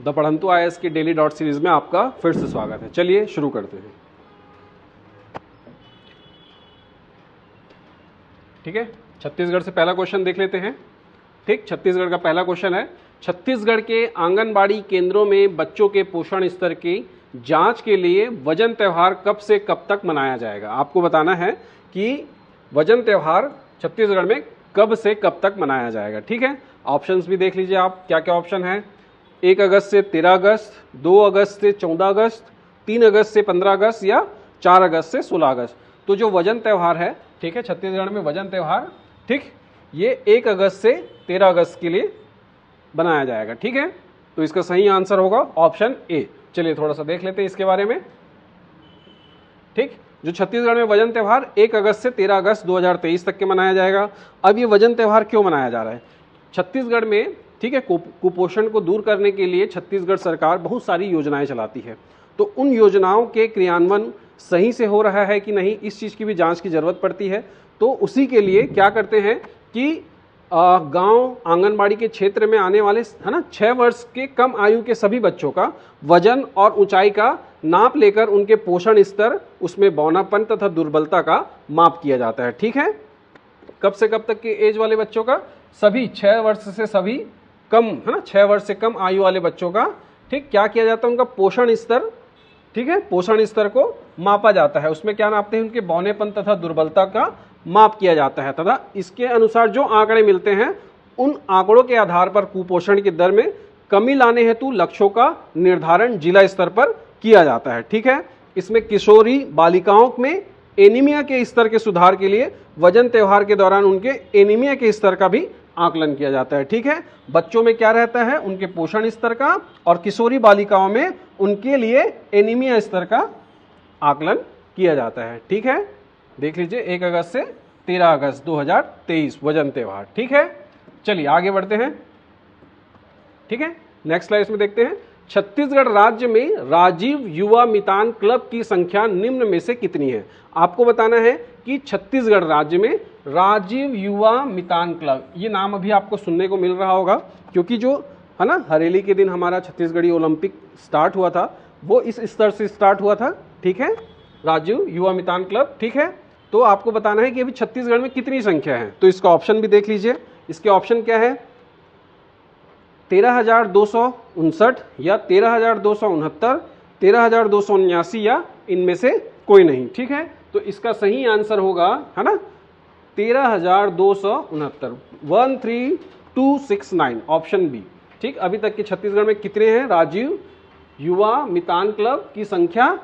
The पढ़ंतु IAS की daily dot series में आपका फिर से स्वागत है। चलिए शुरू करते हैं। ठीक है, छत्तीसगढ़ से पहला क्वेश्चन देख लेते हैं। ठीक, छत्तीसगढ़ का पहला क्वेश्चन है, छत्तीसगढ़ के आंगनबाड़ी केंद्रों में बच्चों के पोषण स्तर की जांच के लिए वजन त्योहार कब से कब तक मनाया जाएगा। आपको बताना है कि वजन त्योहार छत्तीसगढ़ में कब से कब तक मनाया जाएगा। ठीक है, ऑप्शंस भी देख लीजिए आप, क्या क्या ऑप्शन है। 1 अगस्त से 13 अगस्त, 2 अगस्त से 14 अगस्त, 3 अगस्त से 15 अगस्त या 4 अगस्त से 16 अगस्त। तो जो वजन त्यौहार है, ठीक है, छत्तीसगढ़ में वजन त्यौहार, ठीक, ये 1 अगस्त से 13 अगस्त के लिए बनाया जाएगा। ठीक है, तो इसका सही आंसर होगा ऑप्शन ए। चलिए थोड़ा सा देख लेते हैं इसके बारे में। ठीक, जो छत्तीसगढ़ में वजन त्यौहार 1 अगस्त से 13 अगस्त 2023 तक के मनाया जाएगा। अब ये वजन त्यौहार क्यों मनाया जा रहा है छत्तीसगढ़ में? ठीक है, कुपोषण को दूर करने के लिए छत्तीसगढ़ सरकार बहुत सारी योजनाएं चलाती है। तो उन योजनाओं के क्रियान्वयन सही से हो रहा है कि नहीं, इस चीज़ की भी जांच की जरूरत पड़ती है। तो उसी के लिए क्या करते हैं कि गांव आंगनबाड़ी के क्षेत्र में आने वाले, है ना, 6 वर्ष के कम आयु के सभी बच्चों का वजन और ऊंचाई का नाप लेकर उनके पोषण स्तर, उसमें बौनापन तथा दुर्बलता का माप किया जाता है। ठीक है, कब से कब तक के एज वाले बच्चों का? सभी 6 वर्ष से सभी कम, है ना, 6 वर्ष से कम आयु वाले बच्चों का, ठीक, क्या किया जाता है, उनका पोषण स्तर, ठीक है, पोषण स्तर को मापा जाता है। उसमें क्या नापते हैं? उनके बौनेपन तथा दुर्बलता का माप किया जाता है तथा इसके अनुसार जो आंकड़े मिलते हैं, उन आंकड़ों के आधार पर कुपोषण की दर में कमी लाने हेतु लक्ष्यों का निर्धारण जिला स्तर पर किया जाता है। ठीक है, इसमें किशोरी बालिकाओं में एनीमिया के स्तर के सुधार के लिए वजन त्यौहार के दौरान उनके एनीमिया के स्तर का भी आकलन किया जाता है। ठीक है, बच्चों में क्या रहता है? उनके पोषण स्तर का, और किशोरी बालिकाओं में उनके लिए एनीमिया स्तर का आकलन किया जाता है। ठीक है, देख लीजिए 1 अगस्त से 13 अगस्त 2023 वजन त्यौहार। ठीक है, चलिए आगे बढ़ते हैं। ठीक है, नेक्स्ट स्लाइड में देखते हैं, छत्तीसगढ़ राज्य में राजीव युवा मितान क्लब की संख्या निम्न में से कितनी है। आपको बताना है कि छत्तीसगढ़ राज्य में राजीव युवा मितान क्लब, ये नाम अभी आपको सुनने को मिल रहा होगा, क्योंकि जो है ना, हरेली के दिन हमारा छत्तीसगढ़ी ओलंपिक स्टार्ट हुआ था, वो इस स्तर से स्टार्ट हुआ था। ठीक है, राजीव युवा मितान क्लब। ठीक है, तो आपको बताना है कि अभी छत्तीसगढ़ में कितनी संख्या है। तो इसका ऑप्शन भी देख लीजिए। इसके ऑप्शन क्या है? 13,259 या 13,269, 13,279 या इनमें से कोई नहीं। ठीक है, तो इसका सही आंसर होगा, है ना, 13,269, 13269, ऑप्शन बी। ठीक, अभी तक के छत्तीसगढ़ में कितने हैं राजीव युवा मितान क्लब की संख्या?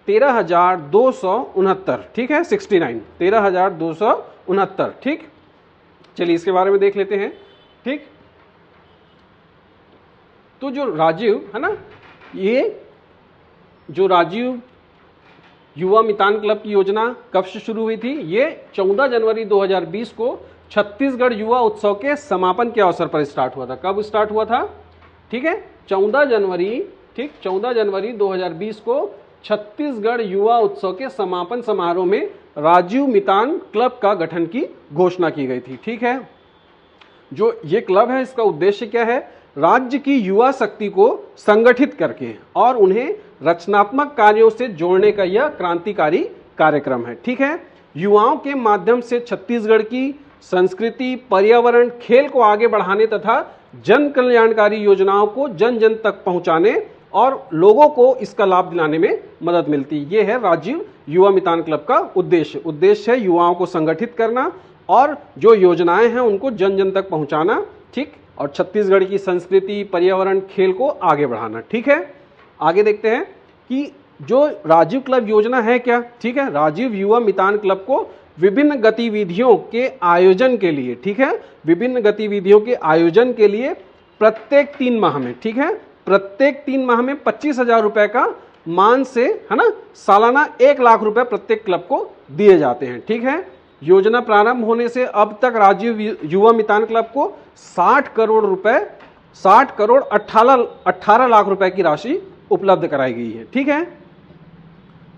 13,269। ठीक है, 69, 13,269। ठीक, चलिए इसके बारे में देख लेते हैं। ठीक, तो जो राजीव, है ना, ये जो राजीव युवा मितान क्लब की योजना कब से शुरू हुई थी? ये 14 जनवरी 2020 को छत्तीसगढ़ युवा उत्सव के समापन के अवसर पर स्टार्ट हुआ था। कब स्टार्ट हुआ था? ठीक है, 14 जनवरी, ठीक, 14 जनवरी 2020 को छत्तीसगढ़ युवा उत्सव के समापन समारोह में राजीव मितान क्लब का गठन की घोषणा की गई थी। ठीक है, जो ये क्लब है, इसका उद्देश्य क्या है? राज्य की युवा शक्ति को संगठित करके और उन्हें रचनात्मक कार्यों से जोड़ने का यह क्रांतिकारी कार्यक्रम है। ठीक है, युवाओं के माध्यम से छत्तीसगढ़ की संस्कृति, पर्यावरण, खेल को आगे बढ़ाने तथा जन कल्याणकारी योजनाओं को जन जन तक पहुंचाने और लोगों को इसका लाभ दिलाने में मदद मिलती है। ये है राजीव युवा मितान क्लब का उद्देश्य। उद्देश्य है युवाओं को संगठित करना और जो योजनाएं हैं उनको जन जन तक पहुंचाना। ठीक, और छत्तीसगढ़ की संस्कृति, पर्यावरण, खेल को आगे बढ़ाना। ठीक है, आगे देखते हैं कि जो राजीव क्लब योजना है क्या। ठीक है, राजीव युवा मितान क्लब को विभिन्न गतिविधियों के आयोजन के लिए, ठीक है, विभिन्न गतिविधियों के आयोजन के लिए प्रत्येक 3 माह में, ठीक है, प्रत्येक 3 माह में 25,000 रुपए का मान से, है ना, सालाना 1 लाख रुपए प्रत्येक क्लब को दिए जाते हैं। ठीक है, योजना प्रारंभ होने से अब तक राजीव युवा मितान क्लब को 60 करोड़ रुपए, 60 करोड़ 18 लाख रुपए की राशि उपलब्ध कराई गई है। ठीक है,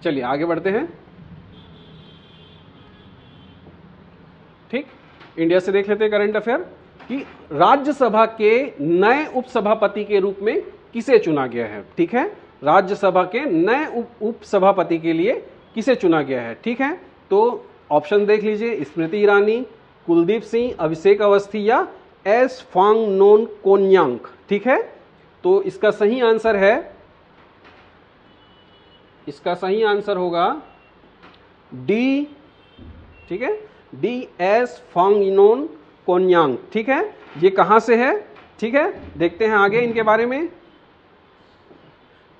चलिए आगे बढ़ते हैं। ठीक, इंडिया से देख लेते हैं करंट अफेयर कि राज्यसभा के नए उपसभापति के रूप में किसे चुना गया है? ठीक है, राज्यसभा के नए उपसभापति के लिए किसे चुना गया है? ठीक है, तो ऑप्शन देख लीजिए, स्मृति ईरानी, कुलदीप सिंह, अभिषेक अवस्थी या एस फांगनोन कोन्यांग। ठीक है, तो इसका सही आंसर है, इसका सही आंसर होगा डी। ठीक है, डी एस फांगनोन कोन्यांग। ठीक है, ये कहां से है? ठीक है, देखते हैं आगे इनके बारे में।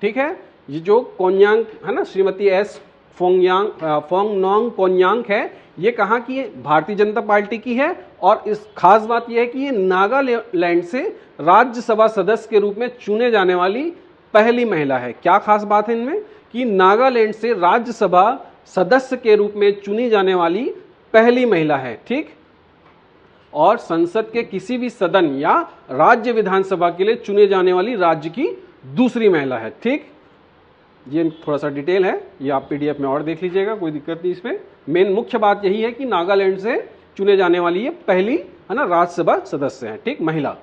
ठीक है, ये जो कोन्यांग है ना, श्रीमती एस फांगनोन कोन्यांग है, ये कहाँ की है? भारतीय जनता पार्टी की है। और इस खास बात यह है कि ये नागालैंड से राज्यसभा सदस्य के रूप में चुने जाने वाली पहली महिला है। क्या खास बात है इनमें? कि नागालैंड से राज्यसभा सदस्य के रूप में चुनी जाने वाली पहली महिला है। ठीक, और संसद के किसी भी सदन या राज्य विधानसभा के लिए चुने जाने वाली राज्य की दूसरी महिला है। ठीक, ये थोड़ा सा डिटेल है, ये आप पीडीएफ में और देख लीजिएगा, कोई दिक्कत नहीं इसमें। मेन मुख्य बात यही है कि नागालैंड से चुने जाने वाली ये पहली है ना राज्यसभा सदस्य है। ठीक, महिला।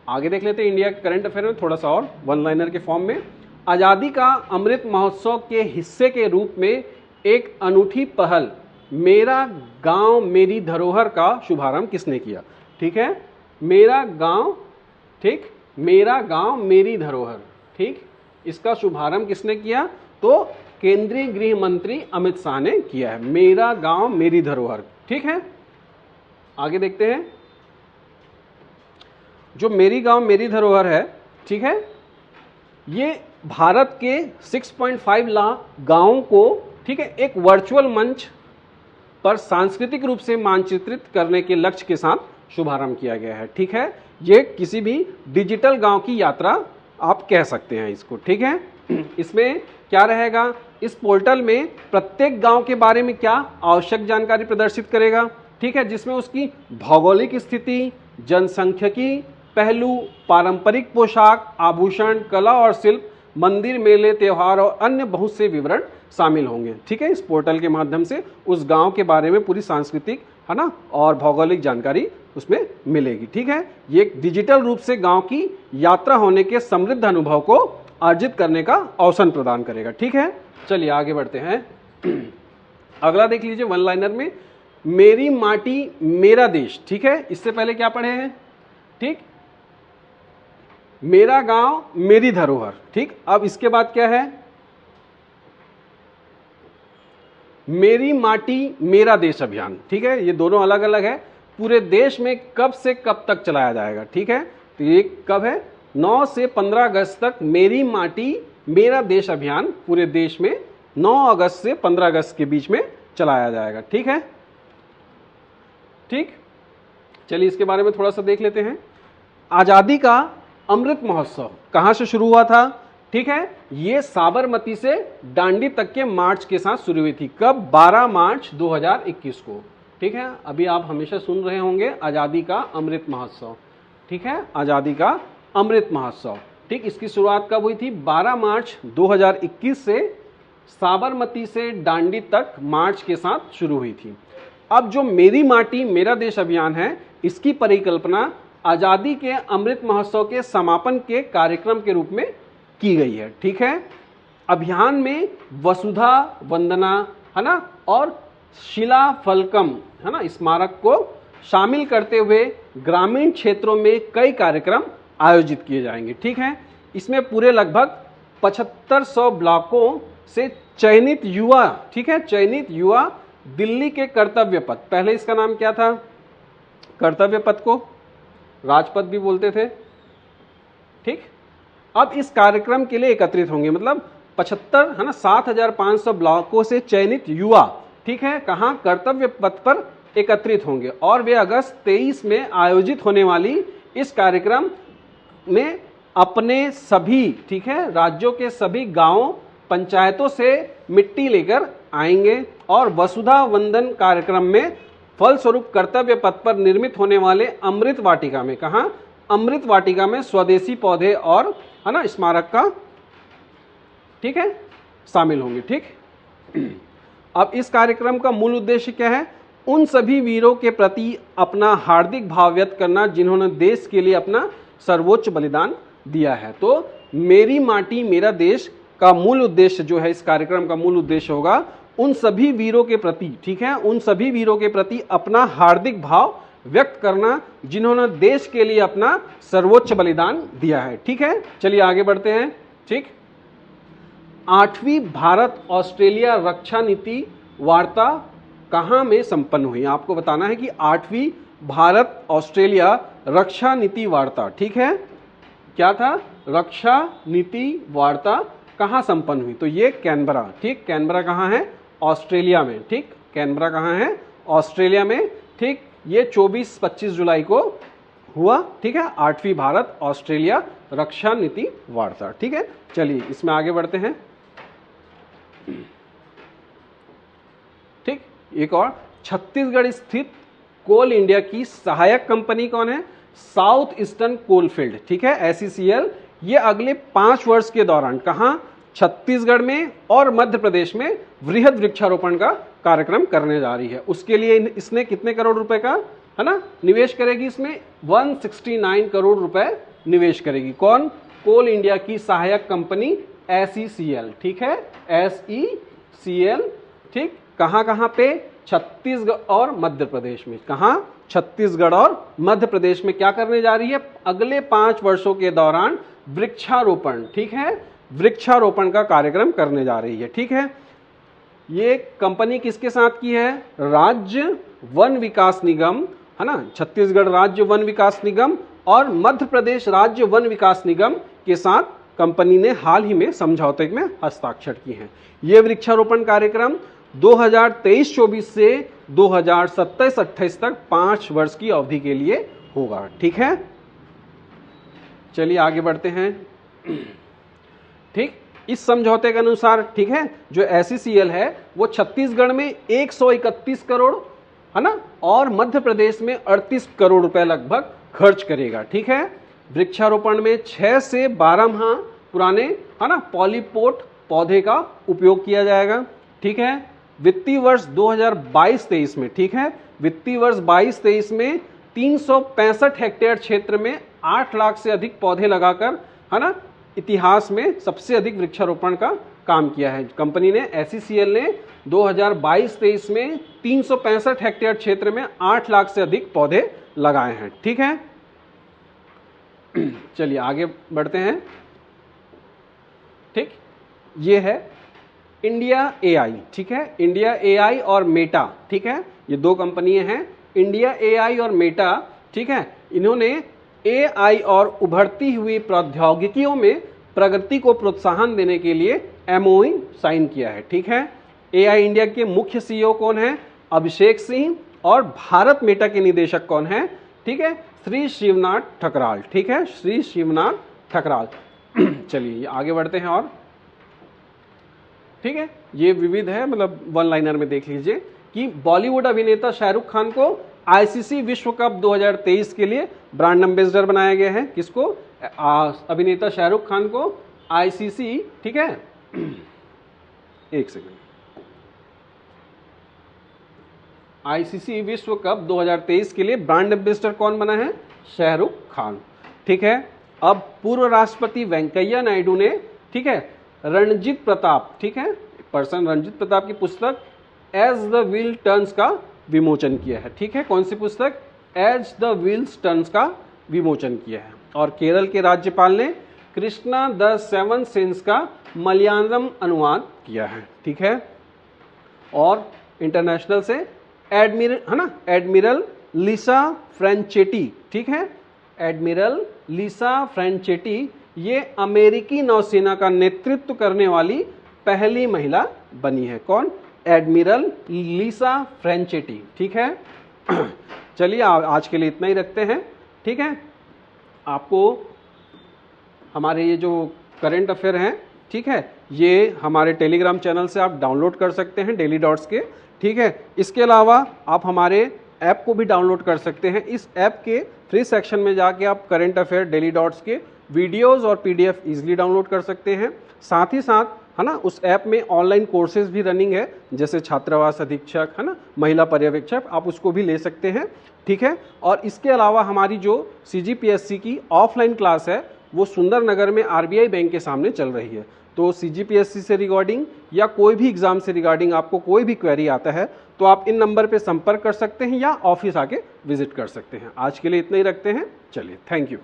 आगे देख लेते हैं इंडिया के करंट अफेयर में थोड़ा सा और वन लाइनर के फॉर्म में। आजादी का अमृत महोत्सव के हिस्से के रूप में एक अनूठी पहल मेरा गांव मेरी धरोहर का शुभारंभ किसने किया? ठीक है, मेरा गांव, ठीक, मेरा गांव मेरी धरोहर। ठीक, इसका शुभारंभ किसने किया? तो केंद्रीय गृह मंत्री अमित शाह ने किया है, मेरा गांव मेरी धरोहर। ठीक है, आगे देखते हैं। जो मेरी गांव मेरी धरोहर है, ठीक है, ये भारत के 6.5 लाख गांवों को, ठीक है, एक वर्चुअल मंच पर सांस्कृतिक रूप से मानचित्रित करने के लक्ष्य के साथ शुभारंभ किया गया है। ठीक है, ये किसी भी डिजिटल गांव की यात्रा आप कह सकते हैं इसको। ठीक है, इसमें क्या रहेगा? इस पोर्टल में प्रत्येक गांव के बारे में क्या आवश्यक जानकारी प्रदर्शित करेगा। ठीक है, जिसमें उसकी भौगोलिक स्थिति, जनसंख्यिकी पहलू, पारंपरिक पोशाक, आभूषण, कला और शिल्प, मंदिर, मेले, त्योहार और अन्य बहुत से विवरण शामिल होंगे। ठीक है, इस पोर्टल के माध्यम से उस गांव के बारे में पूरी सांस्कृतिक है ना और भौगोलिक जानकारी उसमें मिलेगी। ठीक है, ये एक डिजिटल रूप से गांव की यात्रा होने के समृद्ध अनुभव को अर्जित करने का अवसर प्रदान करेगा। ठीक है, चलिए आगे बढ़ते हैं। अगला देख लीजिए वन लाइनर में, मेरी माटी मेरा देश। ठीक है, इससे पहले क्या पढ़े हैं? ठीक, मेरा गांव मेरी धरोहर। ठीक, अब इसके बाद क्या है? मेरी माटी मेरा देश अभियान। ठीक है, ये दोनों अलग अलग है। पूरे देश में कब से कब तक चलाया जाएगा? ठीक है, तो ये कब है? 9 से 15 अगस्त तक मेरी माटी मेरा देश अभियान पूरे देश में 9 अगस्त से 15 अगस्त के बीच में चलाया जाएगा। ठीक है, ठीक, चलिए इसके बारे में थोड़ा सा देख लेते हैं। आजादी का अमृत महोत्सव कहां से शुरू हुआ था? ठीक है, ये साबरमती से दांडी तक के मार्च के साथ शुरू हुई थी। कब? 12 मार्च 2021 को। ठीक है, अभी आप हमेशा सुन रहे होंगे आजादी का अमृत महोत्सव। ठीक है, आजादी का अमृत महोत्सव। ठीक, इसकी शुरुआत कब हुई थी? 12 मार्च 2021 से साबरमती से दांडी तक मार्च के साथ शुरू हुई थी। अब जो मेरी माटी मेरा देश अभियान है, इसकी परिकल्पना आजादी के अमृत महोत्सव के समापन के कार्यक्रम के रूप में की गई है। ठीक है, अभियान में वसुधा वंदना है ना और शिला फलकम है ना स्मारक को शामिल करते हुए ग्रामीण क्षेत्रों में कई कार्यक्रम आयोजित किए जाएंगे। ठीक है, इसमें पूरे लगभग 7500 ब्लॉकों से चयनित युवा, ठीक है, चयनित युवा दिल्ली के कर्तव्य पथ, पहले इसका नाम क्या था? कर्तव्य पथ को राजपथ भी बोलते थे। ठीक, अब इस कार्यक्रम के लिए एकत्रित होंगे, मतलब 75 है ना 7500 ब्लॉकों से चयनित युवा, ठीक है, कहां? कर्तव्य पथ पर एकत्रित होंगे और वे अगस्त 23 में आयोजित होने वाली इस कार्यक्रम में अपने सभी, ठीक है, राज्यों के सभी गांवों पंचायतों से मिट्टी लेकर आएंगे और वसुधा वंदन कार्यक्रम में फलस्वरूप कर्तव्य पथ पर निर्मित होने वाले अमृत वाटिका में, कहां? अमृत वाटिका में स्वदेशी पौधे और है ना स्मारक का, ठीक है, शामिल होंगे। ठीक, अब इस कार्यक्रम का मूल उद्देश्य क्या है? उन सभी वीरों के प्रति अपना हार्दिक भाव व्यक्त करना जिन्होंने देश के लिए अपना सर्वोच्च बलिदान दिया है। तो मेरी माटी मेरा देश का मूल उद्देश्य जो है, इस कार्यक्रम का मूल उद्देश्य होगा उन सभी वीरों के प्रति, ठीक है, उन सभी वीरों के प्रति अपना हार्दिक भाव व्यक्त करना जिन्होंने देश के लिए अपना सर्वोच्च बलिदान दिया है। ठीक है, चलिए आगे बढ़ते हैं। ठीक, 8वीं भारत ऑस्ट्रेलिया रक्षा नीति वार्ता कहां में संपन्न हुई? आपको बताना है कि 8वीं भारत ऑस्ट्रेलिया रक्षा नीति वार्ता, ठीक है, क्या था? रक्षा नीति वार्ता कहां संपन्न हुई? तो ये कैनबरा, ठीक, कैनबरा कहां है? ऑस्ट्रेलिया में। ठीक, कैनबरा कहां है? ऑस्ट्रेलिया में। ठीक, ये 24-25 जुलाई को हुआ। ठीक है, 8वीं भारत ऑस्ट्रेलिया रक्षा नीति वार्ता। ठीक है, चलिए इसमें आगे बढ़ते हैं। ठीक, एक और, छत्तीसगढ़ स्थित कोल इंडिया की सहायक कंपनी कौन है? South eastern coalfield. ठीक है, SECL। ये अगले 5 वर्ष के दौरान कहां? छत्तीसगढ़ में और मध्य प्रदेश में वृहद वृक्षारोपण का कार्यक्रम करने जा रही है। उसके लिए इसने कितने करोड़ रुपए का, है ना, निवेश करेगी? इसमें 169 करोड़ रुपए निवेश करेगी। कौन? कोल इंडिया की सहायक कंपनी SECL। ठीक है, SECL। ठीक, कहां कहां पे? छत्तीसगढ़ और मध्य प्रदेश में। कहां? छत्तीसगढ़ और मध्य प्रदेश में क्या करने जा रही है? अगले 5 वर्षों के दौरान वृक्षारोपण, ठीक है, वृक्षारोपण का कार्यक्रम करने जा रही है। ठीक है, ये कंपनी किसके साथ की है? राज्य वन विकास निगम, है ना, छत्तीसगढ़ राज्य वन विकास निगम और मध्य प्रदेश राज्य वन विकास निगम के साथ कंपनी ने हाल ही में समझौते में हस्ताक्षर किए हैं। ये वृक्षारोपण कार्यक्रम 2023-24 से 2027-28 तक 5 वर्ष की अवधि के लिए होगा। ठीक है, चलिए आगे बढ़ते हैं। ठीक, इस समझौते के अनुसार, ठीक है, जो SECL है वो छत्तीसगढ़ में 131 करोड़, है ना, और मध्य प्रदेश में 38 करोड़ रुपए लगभग खर्च करेगा। ठीक है, वृक्षारोपण में 6 से 12 माह पुराने, है ना, पॉलीपोट पौधे का उपयोग किया जाएगा। ठीक है, वित्तीय वर्ष 2022-23 में, ठीक है, वित्तीय वर्ष 22-23 में 365 हेक्टेयर क्षेत्र में 8 लाख से अधिक पौधे लगाकर, है ना, इतिहास में सबसे अधिक वृक्षारोपण का काम किया है। कंपनी ने, SECL ने 2022-23 में 365 हेक्टेयर क्षेत्र में 8 लाख से अधिक पौधे लगाए हैं। ठीक है, चलिए आगे बढ़ते हैं। ठीक, ये है इंडिया AI। ठीक है, इंडिया AI और मेटा, ठीक है, ये 2 कंपनियां हैं, इंडिया AI और मेटा। ठीक है, इन्होंने AI और उभरती हुई प्रौद्योगिकियों में प्रगति को प्रोत्साहन देने के लिए MOU साइन किया है। ठीक है, AI इंडिया के मुख्य CEO कौन है? अभिषेक सिंह। और भारत मेटा के निदेशक कौन है? ठीक है, श्री शिवनाथ ठकराल। ठीक है, श्री शिवनाथ ठकराल। चलिए आगे बढ़ते हैं। और ठीक है, ये विविध है, मतलब 1 लाइनर में देख लीजिए कि बॉलीवुड अभिनेता शाहरुख खान को ICC विश्व कप 2023 के लिए ब्रांड एम्बेसडर बनाया गया है। किसको? अभिनेता शाहरुख खान को ICC, ठीक है, एक सेकंड, ICC विश्व कप 2023 के लिए ब्रांड एम्बेसडर कौन बना है? शाहरुख खान। ठीक है, अब पूर्व राष्ट्रपति वेंकैया नायडू ने, ठीक है, रणजीत प्रताप, ठीक है, पर्सन रणजीत प्रताप की पुस्तक एज द व्हील टर्न्स का विमोचन किया है। ठीक है, कौन सी पुस्तक? एज द व्हील्स टर्न्स का विमोचन किया है। और केरल के राज्यपाल ने कृष्णा द 7 सेंस का मलयालम अनुवाद किया है। ठीक है, और इंटरनेशनल से एडमिरल, है ना, एडमिरल लिसा फ्रेंचेटी। ठीक है, एडमिरल लिसा फ्रेंचेटी ये अमेरिकी नौसेना का नेतृत्व करने वाली पहली महिला बनी है। कौन? एडमिरल लिसा फ्रेंचेटी। ठीक है, चलिए आज के लिए इतना ही रखते हैं। ठीक है, आपको हमारे ये जो करंट अफेयर हैं, ठीक है, ये हमारे टेलीग्राम चैनल से आप डाउनलोड कर सकते हैं, डेली डॉट्स के। ठीक है, इसके अलावा आप हमारे ऐप को भी डाउनलोड कर सकते हैं। इस ऐप के फ्री सेक्शन में जाके आप करंट अफेयर डेली डॉट्स के वीडियोस और PDF इजीली डाउनलोड कर सकते हैं। साथ ही साथ है ना। उस ऐप में ऑनलाइन कोर्सेज भी रनिंग है, जैसे छात्रावास अधीक्षक, है ना, महिला पर्यवेक्षक, आप उसको भी ले सकते हैं, ठीक है। और इसके अलावा हमारी जो CGPSC की ऑफलाइन क्लास है वो सुंदरनगर में RBI बैंक के सामने चल रही है। तो CGPSC से रिगार्डिंग या कोई भी एग्जाम से रिगार्डिंग आपको कोई भी क्वेरी आता है तो आप इन नंबर पे संपर्क कर सकते हैं या ऑफिस आके विजिट कर सकते हैं। आज के लिए इतना ही रखते हैं, चलिए, थैंक यू।